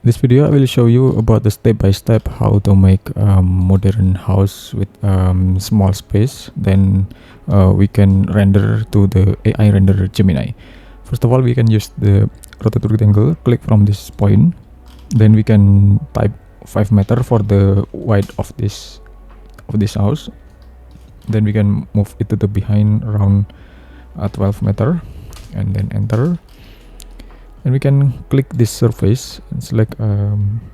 This video I will show you about the step-by-step how to make a modern house with small space. Then we can render to the AI render Gemini. First of all, we can use the rotate rectangle, click from this point. Then we can type 5 meter for the width of this house. Then we can move it to the behind around 12 meter and then enter. And we can click this surface and select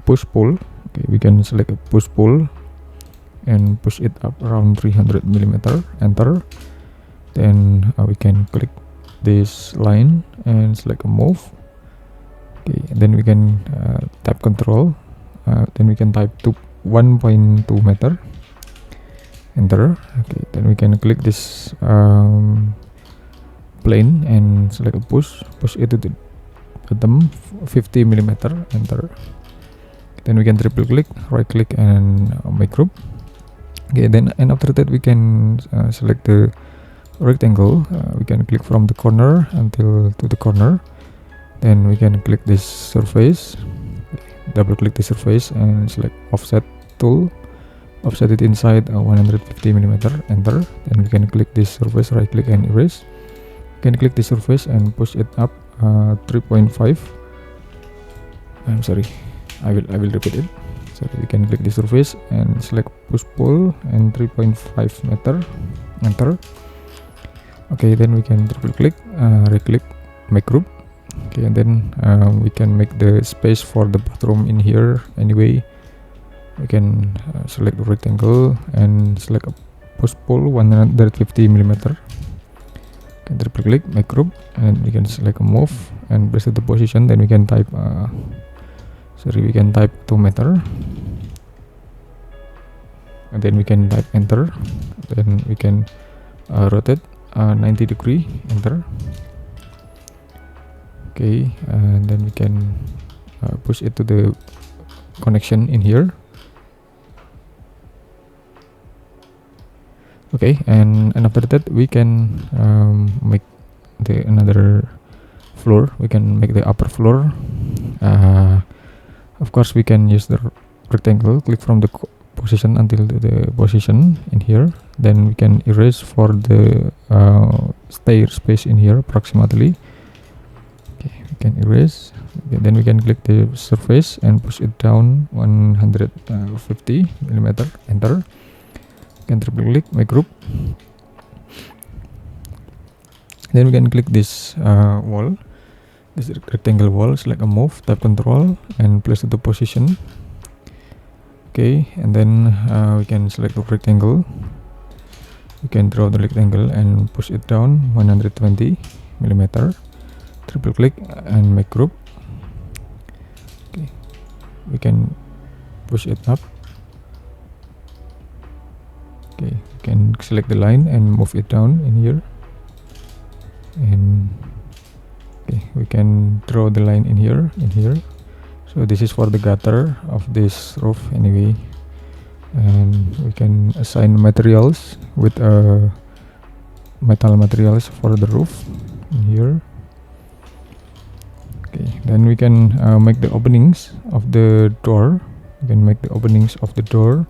push pull. Okay, we can select a push pull and push it up around 300 millimeter, enter. Then we can click this line and select a move. Okay, and then we can tap control, then we can type to 1.2 meter, enter. Okay, then we can click this plane and select a push it to the bottom 50 millimeter, enter. Then we can triple click, right click and make group. Okay, then and after that we can select the rectangle. We can click from the corner until to the corner. Then we can click this surface, double click the surface and select offset tool, offset it inside 150 millimeter, enter. Then we can click this surface, right click and erase. We can click the surface and push it up 3.5. I'm sorry, I will repeat it. So we can click the surface and select push pull and 3.5 meter, enter. Okay, then we can triple click, right click, make group. Okay, and then we can make the space for the bathroom in here. Anyway, we can select the rectangle and select a push pull 150 millimeter. Can triple click, make group, and we can select a move and press the position. Then we can type we can type 2 meter, and then we can type enter. Then we can rotate 90 degree, enter. Okay, and then we can push it to the connection in here. Okay, and after that we can make the another floor. We can make the upper floor. Of course, we can use the rectangle, click from the position until the position in here. Then we can erase for the stair space in here approximately. Okay, we can erase. Okay, then we can click the surface and push it down 150 millimeter, enter. Can triple click, make group. Then we can click this wall, this rectangle wall, select a move, type control and place it to position. Okay, and then we can select the rectangle. We can draw the rectangle and push it down 120 millimeter, triple click and make group. Okay, we can push it up. Okay, you can select the line and move it down in here, and okay, we can draw the line in here, so this is for the gutter of this roof anyway. And we can assign materials with metal materials for the roof in here. Okay, then we can make the openings of the door. We can make the openings of the door.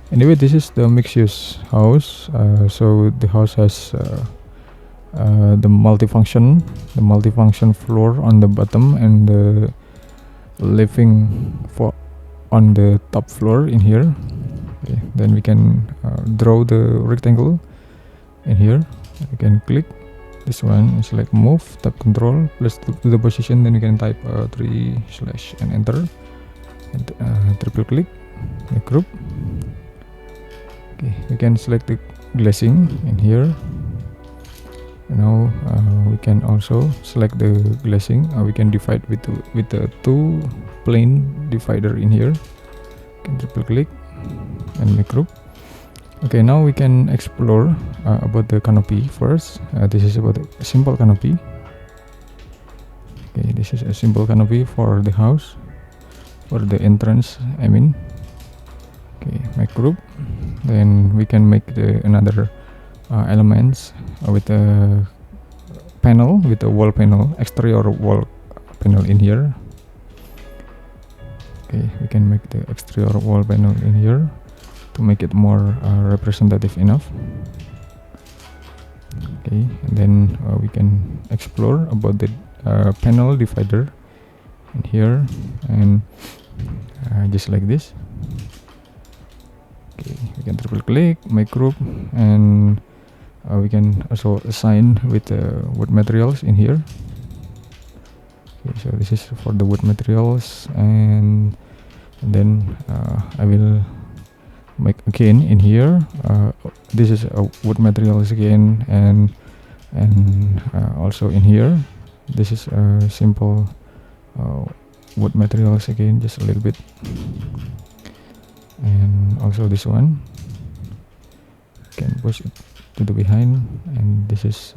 Anyway, this is the mixed-use house, so the house has the multifunction floor on the bottom and the living for on the top floor in here. Okay, then we can draw the rectangle in here. We can click this one and select move, tap control, place to the position. Then we can type 3/ and enter, and triple click, make group. Okay, we can select the glazing in here. Now we can also select the glazing. We can divide with the two plane divider in here. Can triple click and make group. Okay, now we can explore about the canopy first. This is about a simple canopy. Okay, this is a simple canopy for the house, for the entrance, I mean. Okay, make group. Then we can make the another elements with a panel, with a wall panel, exterior wall panel in here. Okay, we can make the exterior wall panel in here to make it more representative enough. Okay, and then we can explore about the panel divider in here, and just like this. Okay, we can triple click, make group, and we can also assign with wood materials in here. Okay, so this is for the wood materials, and then I will make again in here. This is wood materials again, and also in here this is simple wood materials again, just a little bit, and also this one can push it to the behind, and this is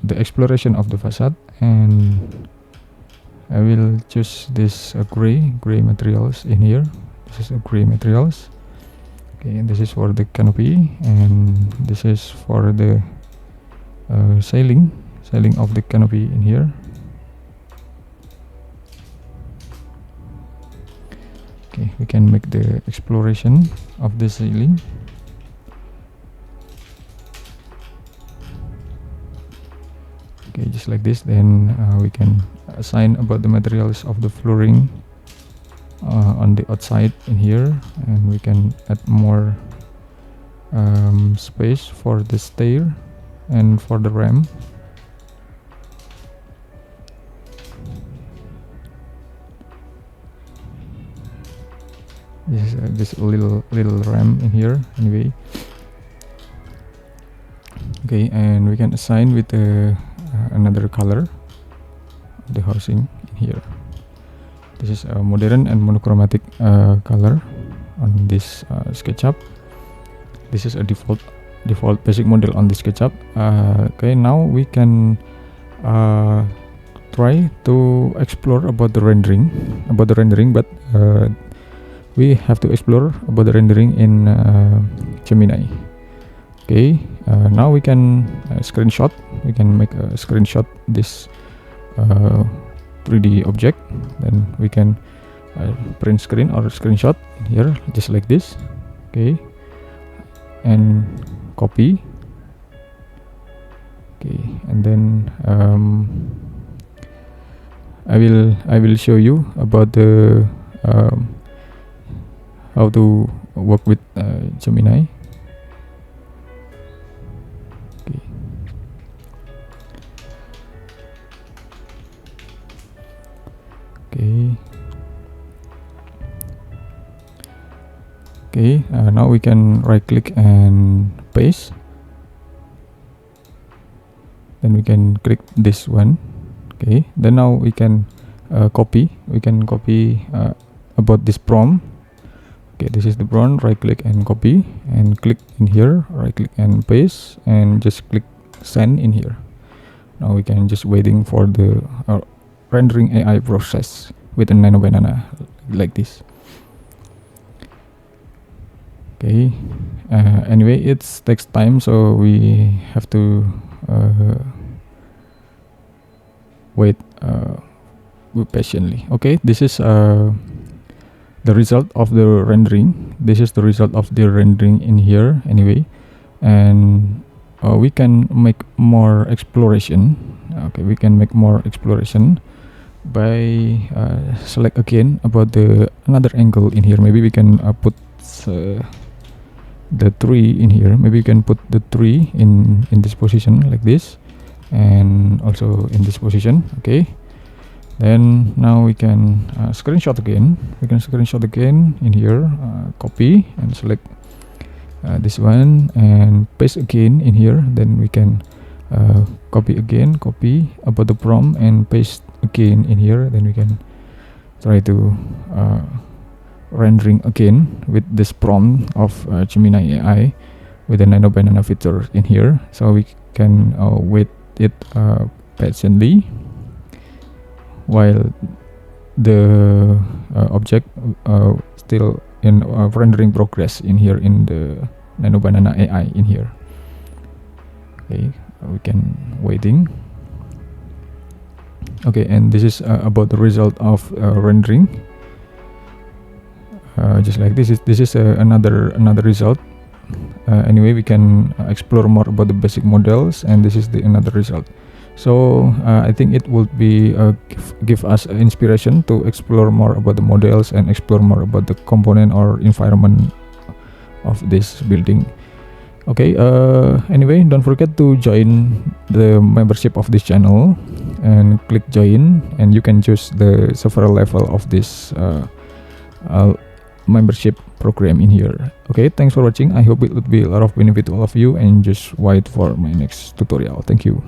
the exploration of the facade. And I will choose this gray materials in here. This is a gray materials. Okay, and this is for the canopy, and this is for the ceiling of the canopy in here. Okay, we can make the exploration of the ceiling. Okay, just like this. Then we can assign about the materials of the flooring on the outside in here, and we can add more space for the stair and for the ramp. This is just a little ramp in here anyway. Okay, and we can assign with another color of the housing in here. This is a modern and monochromatic color on this SketchUp. This is a default basic model on the SketchUp. Okay, now we can try to explore about the rendering, but we have to explore about the rendering in Gemini. Okay, now we can screenshot. We can make a screenshot this 3D object. Then we can print screen or screenshot here, just like this. Okay, and copy. Okay, and then I will show you about the how to work with Gemini. Okay. Okay. Now we can right click and paste. Then we can click this one. Okay. Then now we can copy. We can copy about this prompt. Okay, this is the prompt. Right click and copy, and click in here. Right click and paste, and just click send in here. Now we can just waiting for the rendering AI process with a Nano Banana like this. Okay. Anyway, it takes time, so we have to wait patiently. Okay, this is the result of the rendering. This is the result of the rendering in here anyway, and we can make more exploration. Okay, we can make more exploration by select again about the another angle in here. Maybe we can put the tree in here. Maybe we can put the tree in this position like this, and also in this position. Okay, then now we can screenshot again. We can screenshot again in here, copy and select this one, and paste again in here. Then we can copy again, copy about the prompt, and paste again in here. Then we can try to rendering again with this prompt of Gemini AI with the Nano Banana feature in here. So we can wait it patiently while the object still in rendering progress in here in the Nano Banana AI in here. Okay, we can waiting. Okay, and this is about the result of rendering. Just like this is another result. Anyway, we can explore more about the basic models, and this is the another result. So I think it would be give us inspiration to explore more about the models and explore more about the component or environment of this building. Okay, anyway, don't forget to join the membership of this channel and click join, and you can choose the several level of this membership program in here. Okay, thanks for watching. I hope it would be a lot of benefit to all of you, and just wait for my next tutorial. Thank you.